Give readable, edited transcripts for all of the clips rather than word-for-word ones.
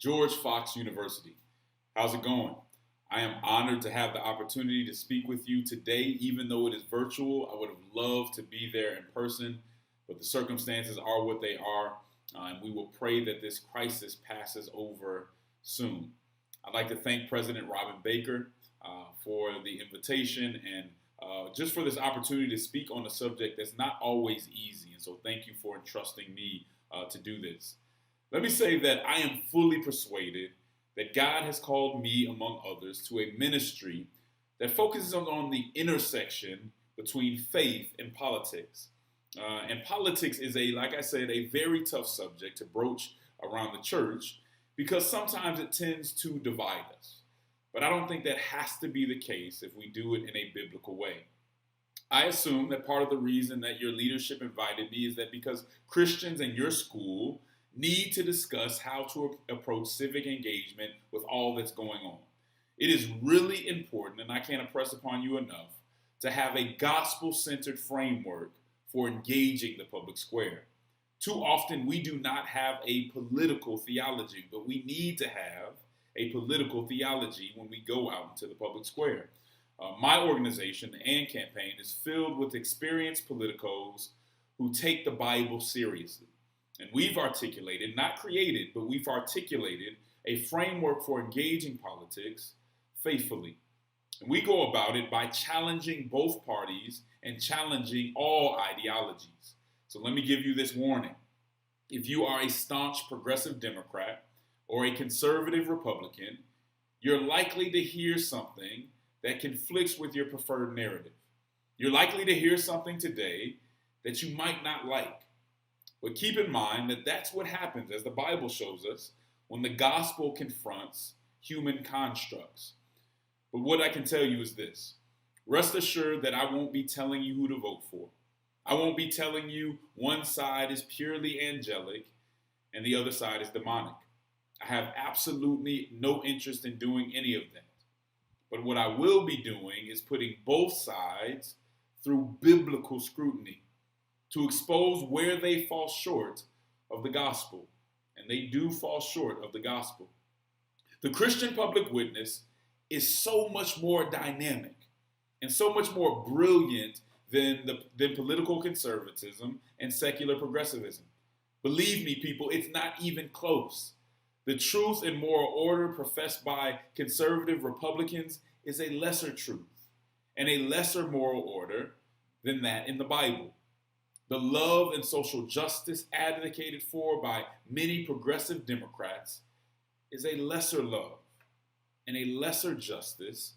George Fox University. How's it going? I am honored to have the opportunity to speak with you today, even though it is virtual. I would have loved to be there in person, but the circumstances are what they are, and we will pray that this crisis passes over soon. I'd like to thank President Robin Baker for the invitation and just for this opportunity to speak on a subject that's not always easy. And so thank you for entrusting me to do this. Let me say that I am fully persuaded that God has called me, among others, to a ministry that focuses on the intersection between faith and politics. And politics is, like I said, a very tough subject to broach around the church because sometimes it tends to divide us. But I don't think that has to be the case if we do it in a biblical way. I assume that part of the reason that your leadership invited me is that because Christians in your school need to discuss how to approach civic engagement with all that's going on. It is really important, and I can't impress upon you enough, to have a gospel-centered framework for engaging the public square. Too often we do not have a political theology, but we need to have a political theology when we go out into the public square. My organization, the AND campaign, is filled with experienced politicos who take the Bible seriously. And we've articulated, not created, but we've articulated a framework for engaging politics faithfully. And we go about it by challenging both parties and challenging all ideologies. So let me give you this warning. If you are a staunch progressive Democrat or a conservative Republican, you're likely to hear something that conflicts with your preferred narrative. You're likely to hear something today that you might not like. But keep in mind that that's what happens, as the Bible shows us, when the gospel confronts human constructs. But what I can tell you is this. Rest assured that I won't be telling you who to vote for. I won't be telling you one side is purely angelic and the other side is demonic. I have absolutely no interest in doing any of that. But what I will be doing is putting both sides through biblical scrutiny to expose where they fall short of the gospel. And they do fall short of the gospel. The Christian public witness is so much more dynamic and so much more brilliant than political conservatism and secular progressivism. Believe me, people, it's not even close. The truth and moral order professed by conservative Republicans is a lesser truth and a lesser moral order than that in the Bible. The love and social justice advocated for by many progressive Democrats is a lesser love and a lesser justice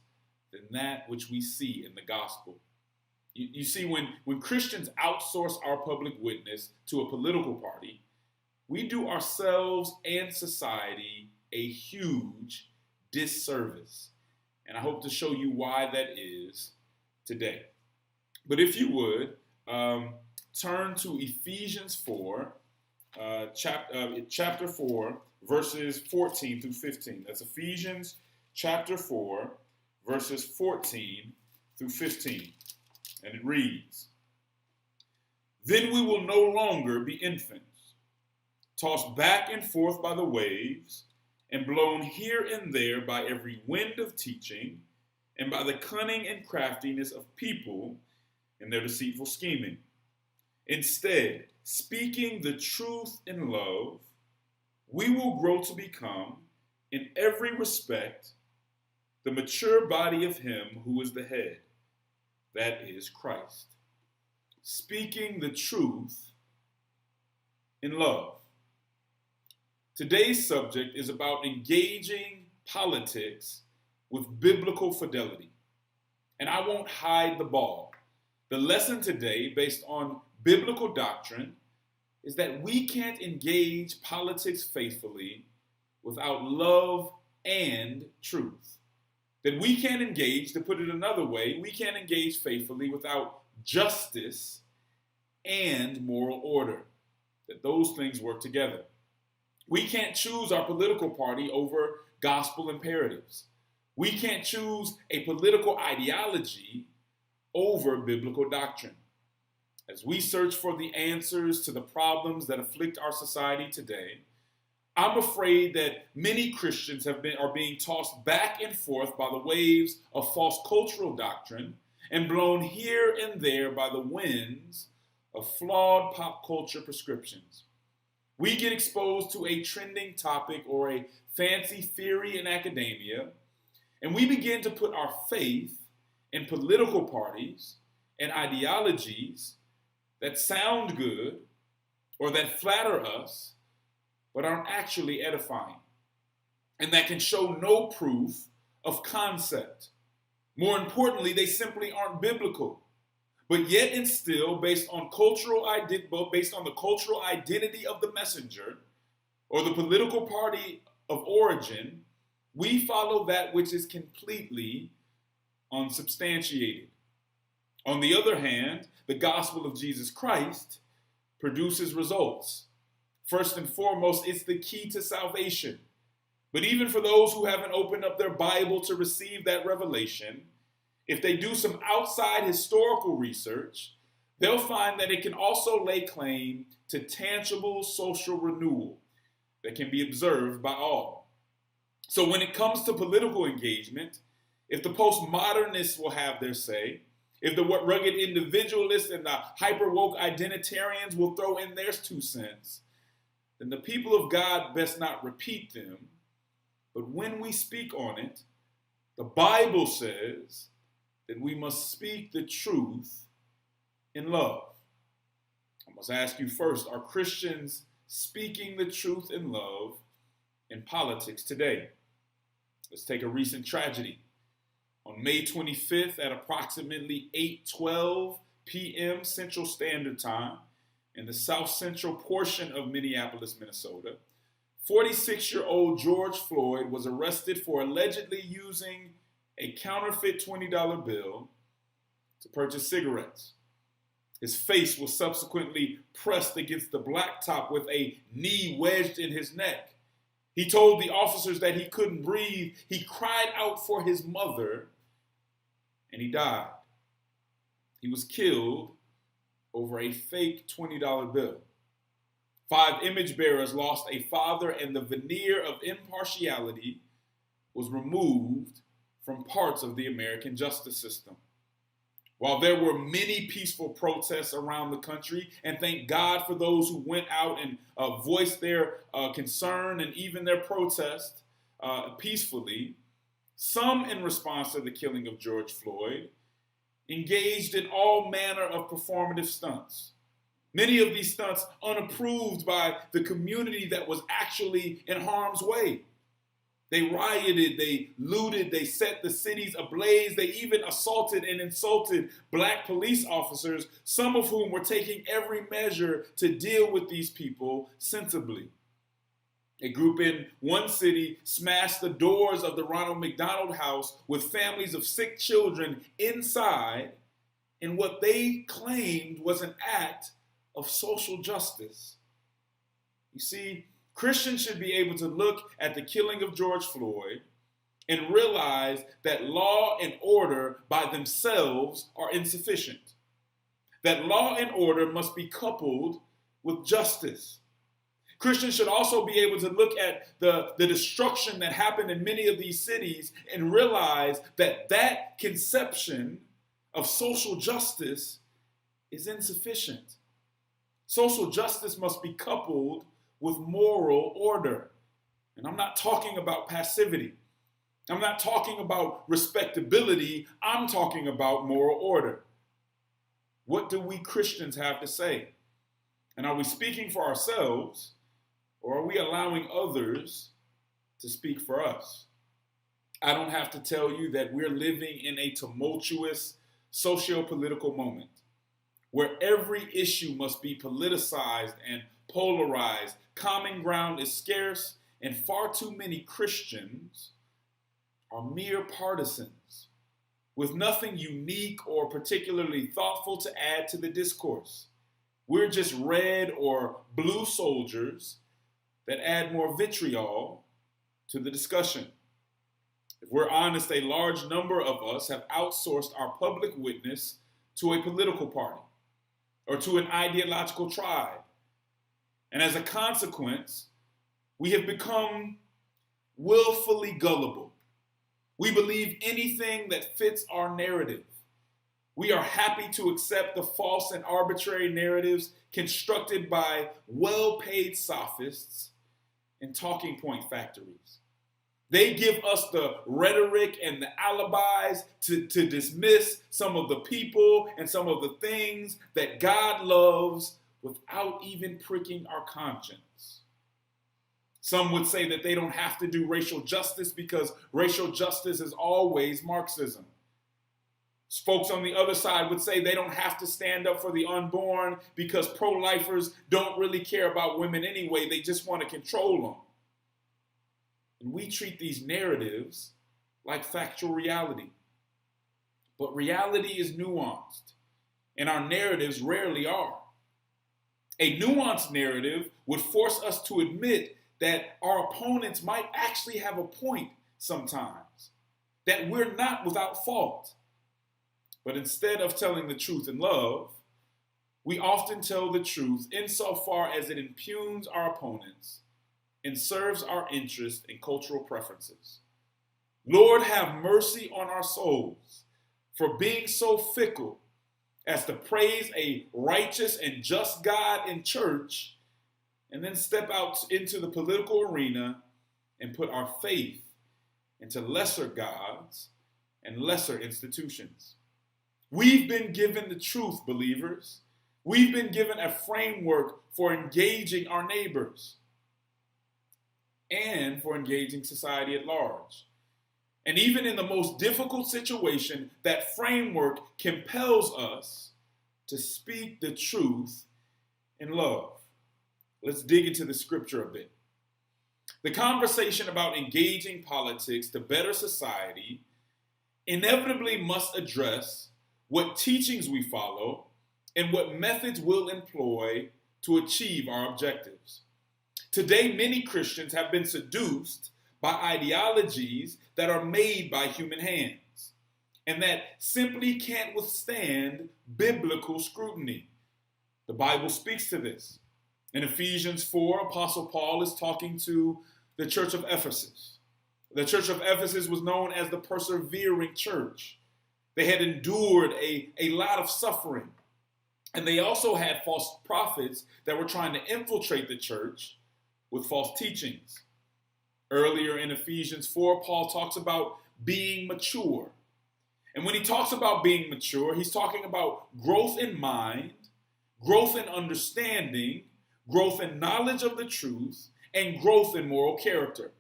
than that which we see in the gospel. You see, when Christians outsource our public witness to a political party, we do ourselves and society a huge disservice. And I hope to show you why that is today. But if you would, turn to Ephesians 4, chapter 4, verses 14 through 15. That's Ephesians chapter 4, verses 14 through 15. And it reads, "Then we will no longer be infants, tossed back and forth by the waves, and blown here and there by every wind of teaching, and by the cunning and craftiness of people in their deceitful scheming. Instead, speaking the truth in love, we will grow to become, in every respect, the mature body of Him who is the head, that is Christ." Speaking the truth in love. Today's subject is about engaging politics with biblical fidelity. And I won't hide the ball. The lesson today, based on biblical doctrine, is that we can't engage politics faithfully without love and truth. That we can't engage, to put it another way, we can't engage faithfully without justice and moral order. That those things work together. We can't choose our political party over gospel imperatives. We can't choose a political ideology over biblical doctrine. As we search for the answers to the problems that afflict our society today, I'm afraid that many Christians are being tossed back and forth by the waves of false cultural doctrine and blown here and there by the winds of flawed pop culture prescriptions. We get exposed to a trending topic or a fancy theory in academia, and we begin to put our faith in political parties and ideologies that sound good or that flatter us, but aren't actually edifying, and that can show no proof of concept. More importantly, they simply aren't biblical, but yet and still, based on the cultural identity of the messenger or the political party of origin, we follow that which is completely unsubstantiated. On the other hand, the gospel of Jesus Christ produces results. First and foremost, it's the key to salvation. But even for those who haven't opened up their Bible to receive that revelation, if they do some outside historical research, they'll find that it can also lay claim to tangible social renewal that can be observed by all. So when it comes to political engagement, if the postmodernists will have their say, if the rugged individualists and the hyper-woke identitarians will throw in their 2 cents, then the people of God best not repeat them. But when we speak on it, the Bible says that we must speak the truth in love. I must ask you first, are Christians speaking the truth in love in politics today? Let's take a recent tragedy. On May 25th at approximately 8:12 p.m. Central Standard Time, in the south central portion of Minneapolis, Minnesota, 46-year-old George Floyd was arrested for allegedly using a counterfeit $20 bill to purchase cigarettes. His face was subsequently pressed against the blacktop with a knee wedged in his neck. He told the officers that he couldn't breathe. He cried out for his mother, and he died. He was killed over a fake $20 bill. 5 image bearers lost a father, and the veneer of impartiality was removed from parts of the American justice system. While there were many peaceful protests around the country, and thank God for those who went out and voiced their concern and even their protest peacefully, some in response to the killing of George Floyd engaged in all manner of performative stunts. Many of these stunts unapproved by the community that was actually in harm's way. They rioted, they looted, they set the cities ablaze, they even assaulted and insulted black police officers, some of whom were taking every measure to deal with these people sensibly. A group in one city smashed the doors of the Ronald McDonald House with families of sick children inside in what they claimed was an act of social justice. You see, Christians should be able to look at the killing of George Floyd and realize that law and order by themselves are insufficient. That law and order must be coupled with justice. Christians should also be able to look at the destruction that happened in many of these cities and realize that that conception of social justice is insufficient. Social justice must be coupled with moral order. And I'm not talking about passivity. I'm not talking about respectability. I'm talking about moral order. What do we Christians have to say? And are we speaking for ourselves, or are we allowing others to speak for us? I don't have to tell you that we're living in a tumultuous socio-political moment where every issue must be politicized and polarized. Common ground is scarce, and far too many Christians are mere partisans with nothing unique or particularly thoughtful to add to the discourse. We're just red or blue soldiers that add more vitriol to the discussion. If we're honest, a large number of us have outsourced our public witness to a political party or to an ideological tribe. And as a consequence, We have become willfully gullible. We believe anything that fits our narrative. We are happy to accept the false and arbitrary narratives constructed by well-paid sophists and talking point factories. They give us the rhetoric and the alibis to dismiss some of the people and some of the things that God loves without even pricking our conscience. Some would say that they don't have to do racial justice because racial justice is always Marxism. Folks on the other side would say they don't have to stand up for the unborn because pro-lifers don't really care about women anyway. They just want to control them. And we treat these narratives like factual reality. But reality is nuanced, and our narratives rarely are. A nuanced narrative would force us to admit that our opponents might actually have a point sometimes, that we're not without fault. But instead of telling the truth in love, we often tell the truth insofar as it impugns our opponents and serves our interests and cultural preferences. Lord, have mercy on our souls for being so fickle as to praise a righteous and just God in church and then step out into the political arena and put our faith into lesser gods and lesser institutions. We've been given the truth, believers. We've been given a framework for engaging our neighbors and for engaging society at large. And even in the most difficult situation, that framework compels us to speak the truth in love. Let's dig into the scripture a bit. The conversation about engaging politics to better society inevitably must address what teachings we follow and what methods we'll employ to achieve our objectives. Today, many Christians have been seduced by ideologies that are made by human hands and that simply can't withstand biblical scrutiny. The Bible speaks to this. In Ephesians 4, Apostle Paul is talking to the church of Ephesus. The church of Ephesus was known as the persevering church. They had endured a lot of suffering. And they also had false prophets that were trying to infiltrate the church with false teachings. Earlier in Ephesians 4, Paul talks about being mature. And when he talks about being mature, he's talking about growth in mind, growth in understanding, growth in knowledge of the truth, and growth in moral character.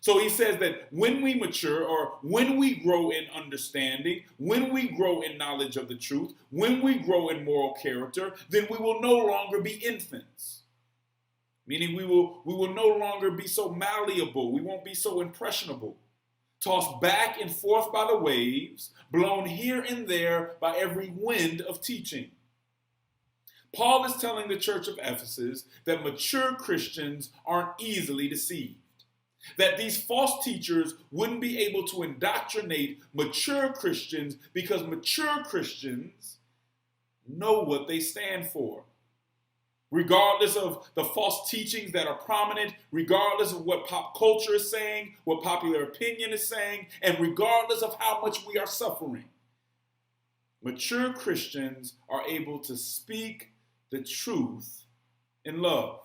So he says that when we mature, or when we grow in understanding, when we grow in knowledge of the truth, when we grow in moral character, then we will no longer be infants. Meaning we will no longer be so malleable. We won't be so impressionable. Tossed back and forth by the waves, blown here and there by every wind of teaching. Paul is telling the church of Ephesus that mature Christians aren't easily deceived. That these false teachers wouldn't be able to indoctrinate mature Christians because mature Christians know what they stand for. Regardless of the false teachings that are prominent, regardless of what pop culture is saying, what popular opinion is saying, and regardless of how much we are suffering, mature Christians are able to speak the truth in love.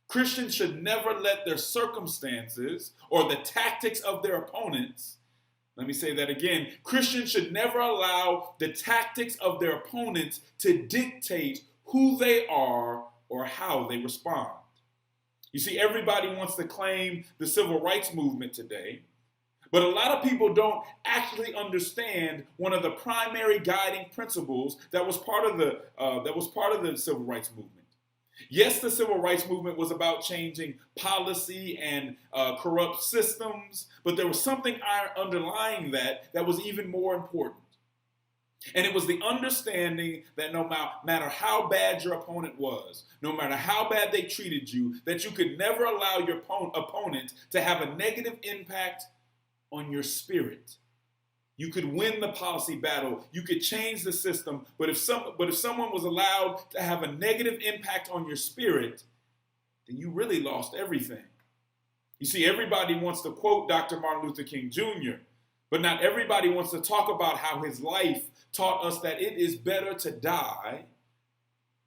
Christians should never let their circumstances or the tactics of their opponents, let me say that again, Christians should never allow the tactics of their opponents to dictate who they are or how they respond. You see, everybody wants to claim the civil rights movement today, but a lot of people don't actually understand one of the primary guiding principles that was part of the civil rights movement. Yes, the civil rights movement was about changing policy and corrupt systems, but there was something underlying that was even more important. And it was the understanding that no matter how bad your opponent was, no matter how bad they treated you, that you could never allow your opponent to have a negative impact on your spirit. You could win the policy battle, you could change the system, but if someone was allowed to have a negative impact on your spirit, then you really lost everything. You see, everybody wants to quote Dr. Martin Luther King Jr., but not everybody wants to talk about how his life taught us that it is better to die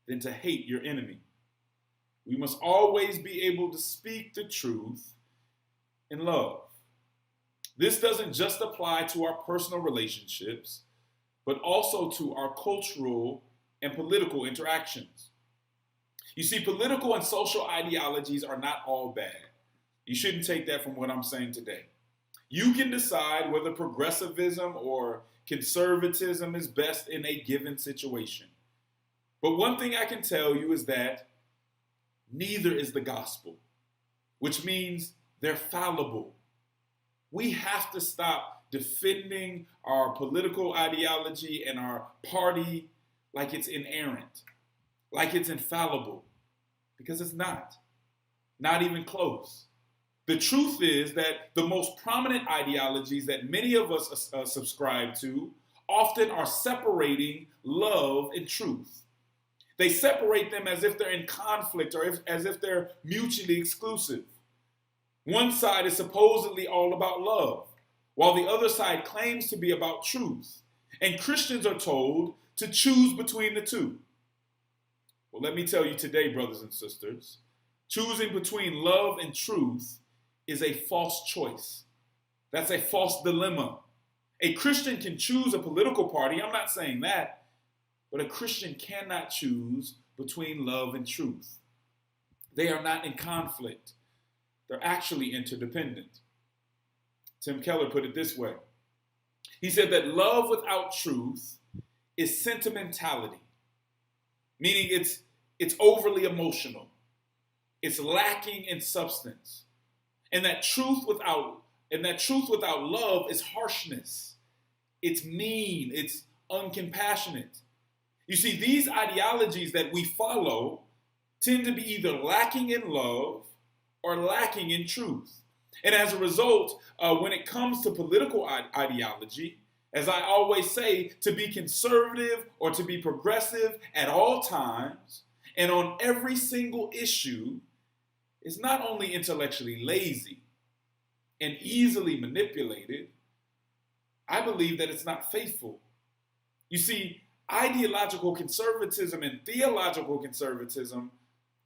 than to hate your enemy. We must always be able to speak the truth in love. This doesn't just apply to our personal relationships, but also to our cultural and political interactions. You see, political and social ideologies are not all bad. You shouldn't take that from what I'm saying today. You can decide whether progressivism or conservatism is best in a given situation. But one thing I can tell you is that neither is the gospel, which means they're fallible. We have to stop defending our political ideology and our party like it's inerrant, like it's infallible, because it's not even close. The truth is that the most prominent ideologies that many of us subscribe to often are separating love and truth. They separate them as if they're in conflict or as if they're mutually exclusive. One side is supposedly all about love, while the other side claims to be about truth. And Christians are told to choose between the two. Well, let me tell you today, brothers and sisters, choosing between love and truth is a false choice. That's a false dilemma. A Christian can choose a political party, I'm not saying that, but a Christian cannot choose between love and truth. They are not in conflict. They're actually interdependent. Tim Keller put it this way. He said that love without truth is sentimentality, meaning it's overly emotional. It's lacking in substance. And that truth without love is harshness. It's mean. It's uncompassionate. You see, these ideologies that we follow tend to be either lacking in love or lacking in truth. And as a result, when it comes to political ideology, as I always say, to be conservative or to be progressive at all times and on every single issue is not only intellectually lazy and easily manipulated, I believe that it's not faithful. You see, ideological conservatism and theological conservatism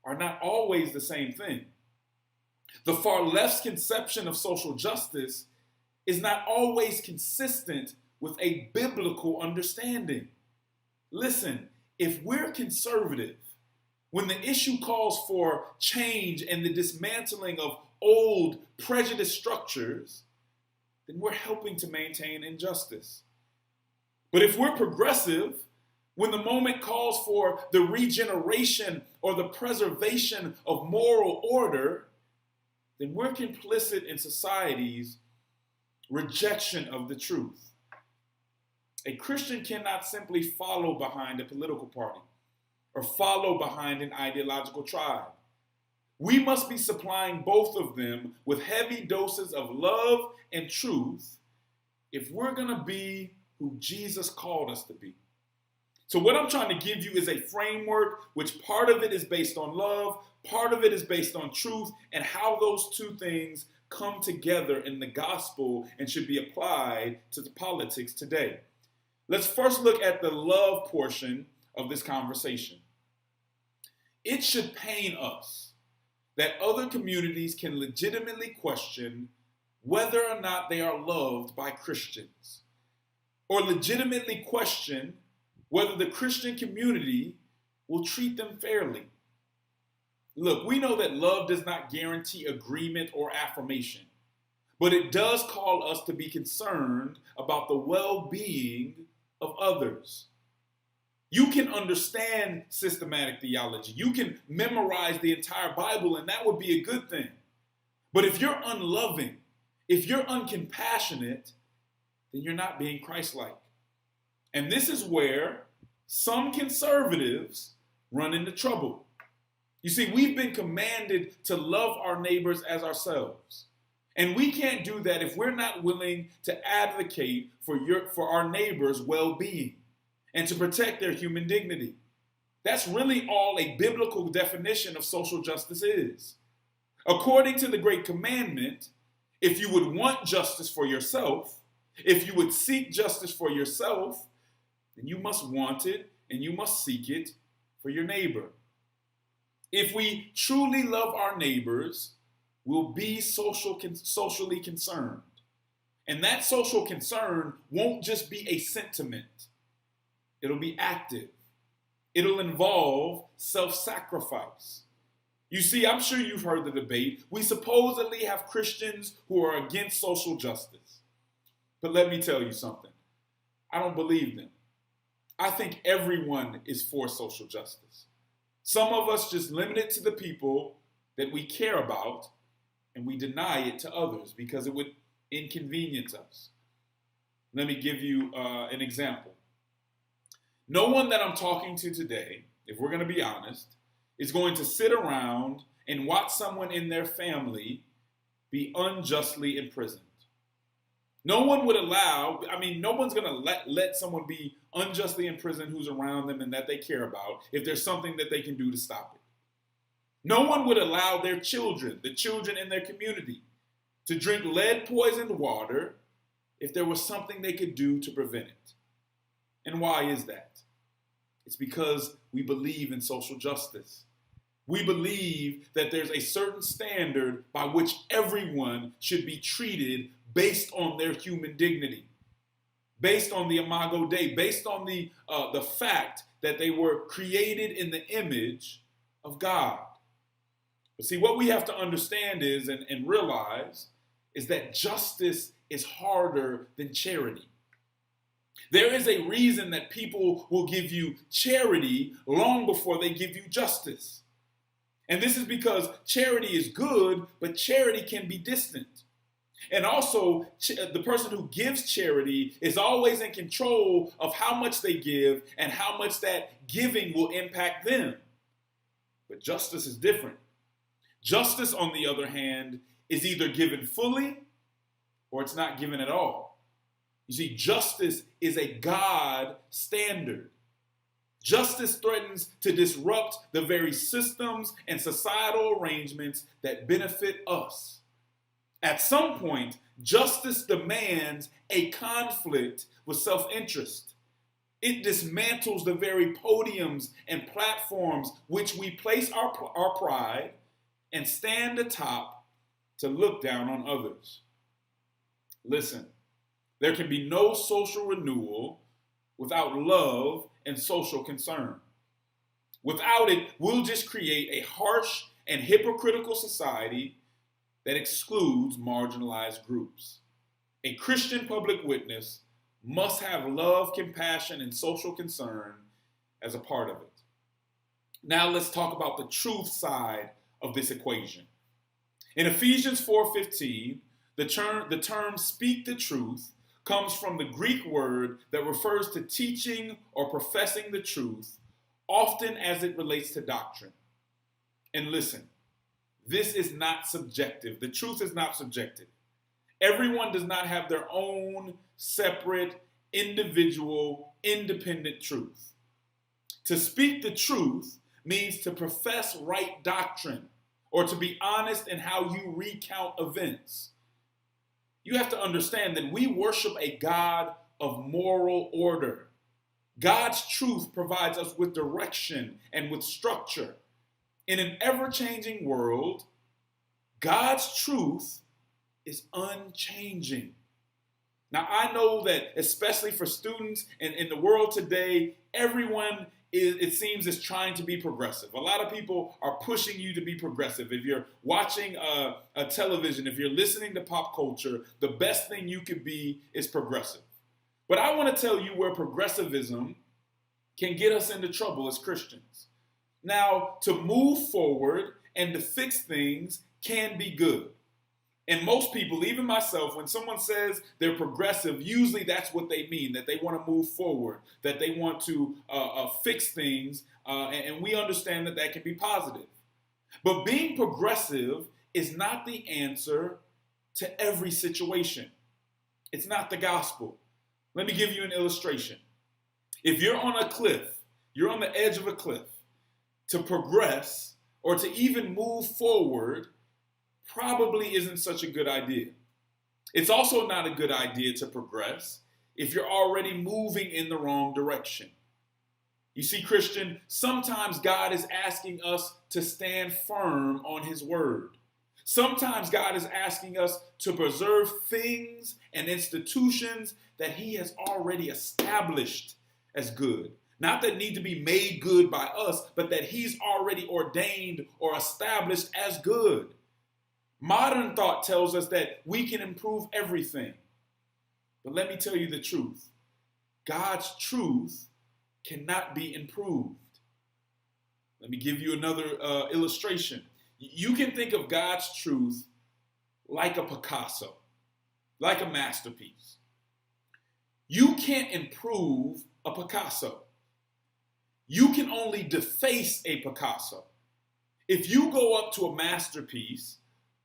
are not always the same thing. The far left's conception of social justice is not always consistent with a biblical understanding. Listen, if we're conservative, when the issue calls for change and the dismantling of old prejudice structures, then we're helping to maintain injustice. But if we're progressive, when the moment calls for the regeneration or the preservation of moral order, then we're complicit in society's rejection of the truth. A Christian cannot simply follow behind a political party or follow behind an ideological tribe. We must be supplying both of them with heavy doses of love and truth if we're going to be who Jesus called us to be. So what I'm trying to give you is a framework which part of it is based on love, part of it is based on truth, and how those two things come together in the gospel and should be applied to the politics today. Let's first look at the love portion of this conversation. It should pain us that other communities can legitimately question whether or not they are loved by Christians, or legitimately question whether the Christian community will treat them fairly. Look, we know that love does not guarantee agreement or affirmation, but it does call us to be concerned about the well-being of others. You can understand systematic theology. You can memorize the entire Bible, and that would be a good thing. But if you're unloving, if you're uncompassionate, then you're not being Christ-like. And this is where some conservatives run into trouble. You see, we've been commanded to love our neighbors as ourselves. And we can't do that if we're not willing to advocate for our neighbors' well-being and to protect their human dignity. That's really all a biblical definition of social justice is. According to the great commandment, if you would want justice for yourself, if you would seek justice for yourself, then you must want it and you must seek it for your neighbor. If we truly love our neighbors, we'll be socially concerned. And that social concern won't just be a sentiment. It'll be active. It'll involve self-sacrifice. You see, I'm sure you've heard the debate. We supposedly have Christians who are against social justice. But let me tell you something. I don't believe them. I think everyone is for social justice. Some of us just limit it to the people that we care about, and we deny it to others because it would inconvenience us. Let me give you an example. No one that I'm talking to today, if we're going to be honest, is going to sit around and watch someone in their family be unjustly imprisoned. No one would allow, no one's going to let someone be unjustly imprisoned who's around them and that they care about if there's something that they can do to stop it. No one would allow their children, the children in their community, to drink lead-poisoned water if there was something they could do to prevent it. And why is that? It's because we believe in social justice. We believe that there's a certain standard by which everyone should be treated based on their human dignity, based on the imago Dei, based on the fact that they were created in the image of God. But see, what we have to understand is and realize is that justice is harder than charity. There is a reason that people will give you charity long before they give you justice. And this is because charity is good, but charity can be distant. And also, the person who gives charity is always in control of how much they give and how much that giving will impact them. But justice is different. Justice, on the other hand, is either given fully or it's not given at all. You see, justice is a God standard. Justice threatens to disrupt the very systems and societal arrangements that benefit us. At some point, justice demands a conflict with self-interest. It dismantles the very podiums and platforms which we place our pride and stand atop to look down on others. Listen, there can be no social renewal without love and social concern. Without it, we'll just create a harsh and hypocritical society that excludes marginalized groups. A Christian public witness must have love, compassion, and social concern as a part of it. Now let's talk about the truth side of this equation. In Ephesians 4:15, the term speak the truth comes from the Greek word that refers to teaching or professing the truth, often as it relates to doctrine. And listen, this is not subjective. The truth is not subjective. Everyone does not have their own separate, individual, independent truth. To speak the truth means to profess right doctrine or to be honest in how you recount events. You have to understand that we worship a God of moral order. God's truth provides us with direction and with structure. In an ever-changing world, God's truth is unchanging. Now, I know that especially for students in the world today, everyone it seems is trying to be progressive. A lot of people are pushing you to be progressive. If you're watching a television, if you're listening to pop culture, the best thing you could be is progressive. But I want to tell you where progressivism can get us into trouble as Christians. Now, to move forward and to fix things can be good. And most people, even myself, when someone says they're progressive, usually that's what they mean, that they want to move forward, that they want to fix things, and we understand that that can be positive. But being progressive is not the answer to every situation. It's not the gospel. Let me give you an illustration. If you're on a cliff, you're on the edge of a cliff, to progress or to even move forward, probably isn't such a good idea. It's also not a good idea to progress if you're already moving in the wrong direction. You see, Christian, sometimes God is asking us to stand firm on his word. Sometimes God is asking us to preserve things and institutions that he has already established as good. Not that need to be made good by us, but that he's already ordained or established as good. Modern thought tells us that we can improve everything. But let me tell you the truth. God's truth cannot be improved. Let me give you another illustration. You can think of God's truth like a Picasso, like a masterpiece. You can't improve a Picasso. You can only deface a Picasso. If you go up to a masterpiece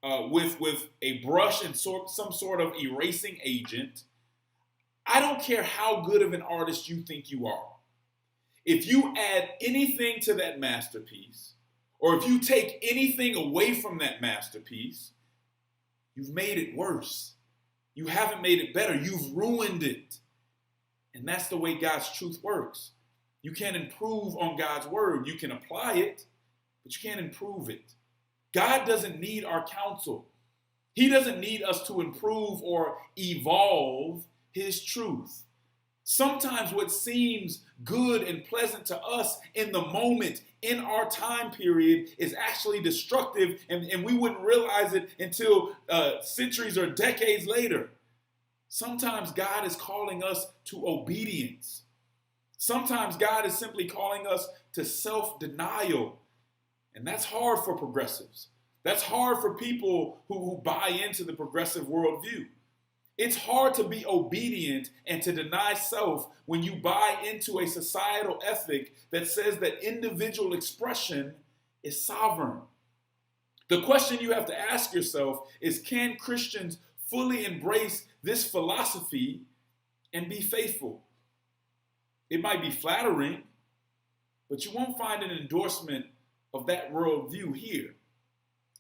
with a brush and some sort of erasing agent, I don't care how good of an artist you think you are. If you add anything to that masterpiece, or if you take anything away from that masterpiece, you've made it worse. You haven't made it better. You've ruined it. And that's the way God's truth works. You can't improve on God's word. You can apply it, but you can't improve it. God doesn't need our counsel. He doesn't need us to improve or evolve his truth. Sometimes what seems good and pleasant to us in the moment, in our time period, is actually destructive, and we wouldn't realize it until centuries or decades later. Sometimes God is calling us to obedience. Sometimes God is simply calling us to self-denial. And that's hard for progressives. That's hard for people who buy into the progressive worldview. It's hard to be obedient and to deny self when you buy into a societal ethic that says that individual expression is sovereign. The question you have to ask yourself is, can Christians fully embrace this philosophy and be faithful? It might be flattering, but you won't find an endorsement of that worldview here.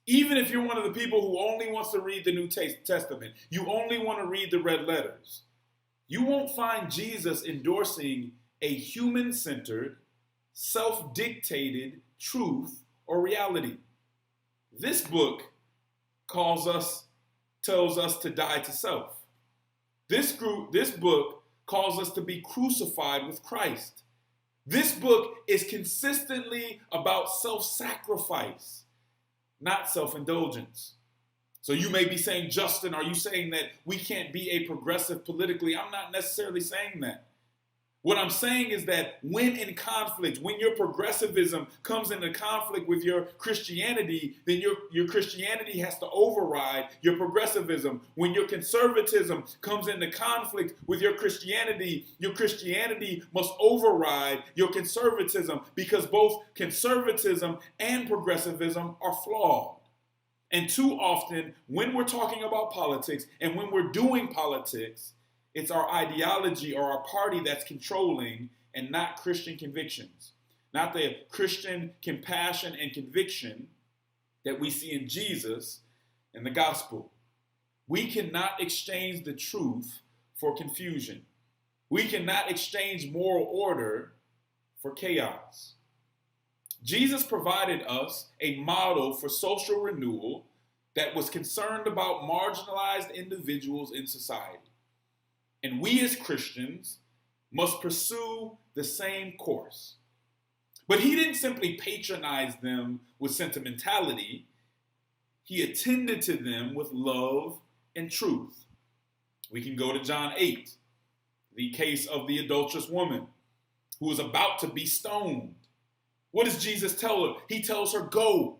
Even if you're one of the people who only wants to read the New Testament, you only want to read the red letters, you won't find Jesus endorsing a human-centered, self-dictated truth or reality. This book tells us to die to self. This book calls us to be crucified with Christ. This book is consistently about self-sacrifice, not self-indulgence. So you may be saying, Justin, are you saying that we can't be a progressive politically? I'm not necessarily saying that. What I'm saying is that when in conflict, when your progressivism comes into conflict with your Christianity, then your Christianity has to override your progressivism. When your conservatism comes into conflict with your Christianity must override your conservatism, because both conservatism and progressivism are flawed. And too often, when we're talking about politics and when we're doing politics, it's our ideology or our party that's controlling, and not Christian convictions. Not the Christian compassion and conviction that we see in Jesus and the gospel. We cannot exchange the truth for confusion. We cannot exchange moral order for chaos. Jesus provided us a model for social renewal that was concerned about marginalized individuals in society. And we as Christians must pursue the same course. But he didn't simply patronize them with sentimentality. He attended to them with love and truth. We can go to John 8, the case of the adulterous woman who was about to be stoned. What does Jesus tell her? He tells her, go.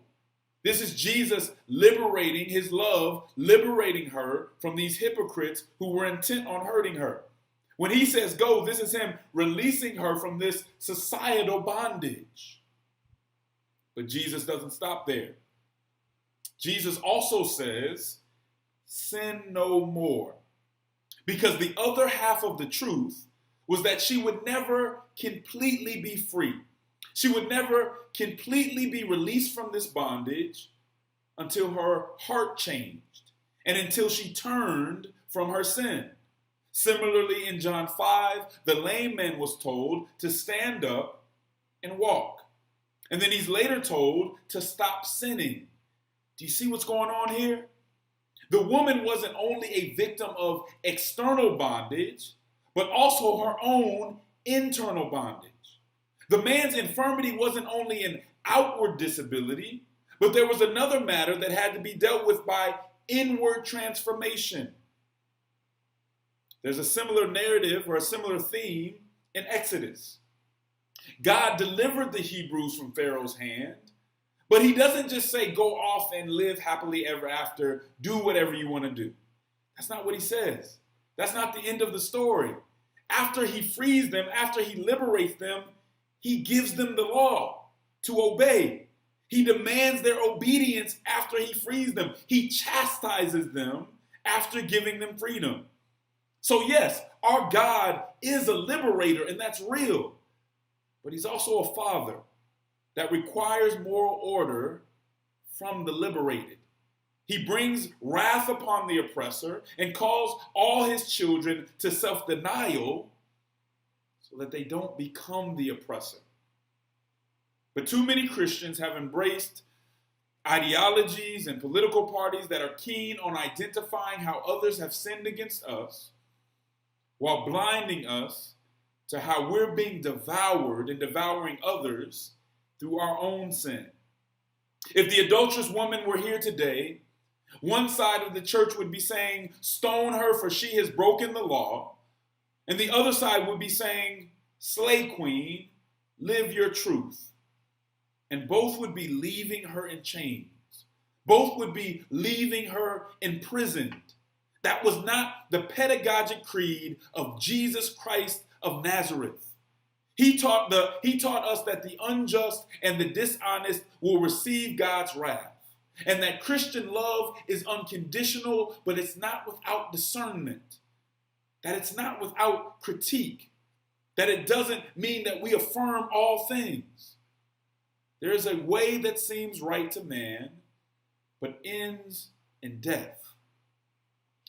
This is Jesus liberating his love, liberating her from these hypocrites who were intent on hurting her. When he says go, this is him releasing her from this societal bondage. But Jesus doesn't stop there. Jesus also says, sin no more. Because the other half of the truth was that she would never completely be free. She would never completely be released from this bondage until her heart changed and until she turned from her sin. Similarly, in John 5, the lame man was told to stand up and walk. And then he's later told to stop sinning. Do you see what's going on here? The woman wasn't only a victim of external bondage, but also her own internal bondage. The man's infirmity wasn't only an outward disability, but there was another matter that had to be dealt with by inward transformation. There's a similar narrative or a similar theme in Exodus. God delivered the Hebrews from Pharaoh's hand, but he doesn't just say, go off and live happily ever after, do whatever you want to do. That's not what he says. That's not the end of the story. After he frees them, after he liberates them, he gives them the law to obey. He demands their obedience after he frees them. He chastises them after giving them freedom. So yes, our God is a liberator, and that's real. But he's also a father that requires moral order from the liberated. He brings wrath upon the oppressor and calls all his children to self-denial so that they don't become the oppressor. But too many Christians have embraced ideologies and political parties that are keen on identifying how others have sinned against us while blinding us to how we're being devoured and devouring others through our own sin. If the adulterous woman were here today, one side of the church would be saying, stone her for she has broken the law. And the other side would be saying, slay queen, live your truth. And both would be leaving her in chains. Both would be leaving her imprisoned. That was not the pedagogic creed of Jesus Christ of Nazareth. He taught us that the unjust and the dishonest will receive God's wrath. And that Christian love is unconditional, but it's not without discernment. That it's not without critique. That it doesn't mean that we affirm all things. There is a way that seems right to man, but ends in death.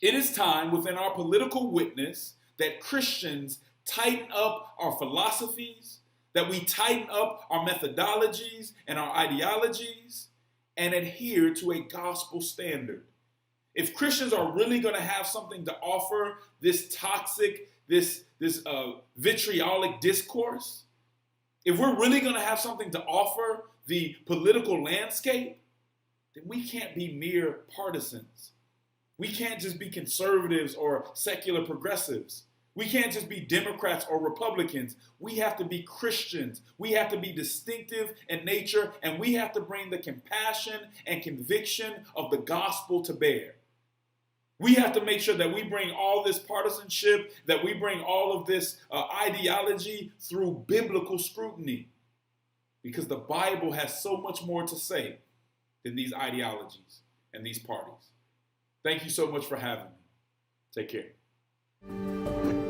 It is time within our political witness that Christians tighten up our philosophies, that we tighten up our methodologies and our ideologies, and adhere to a gospel standard. If Christians are really going to have something to offer this toxic, this vitriolic discourse, if we're really going to have something to offer the political landscape, then we can't be mere partisans. We can't just be conservatives or secular progressives. We can't just be Democrats or Republicans. We have to be Christians. We have to be distinctive in nature, and we have to bring the compassion and conviction of the gospel to bear. We have to make sure that we bring all this partisanship, that we bring all of this ideology through biblical scrutiny, because the Bible has so much more to say than these ideologies and these parties. Thank you so much for having me. Take care.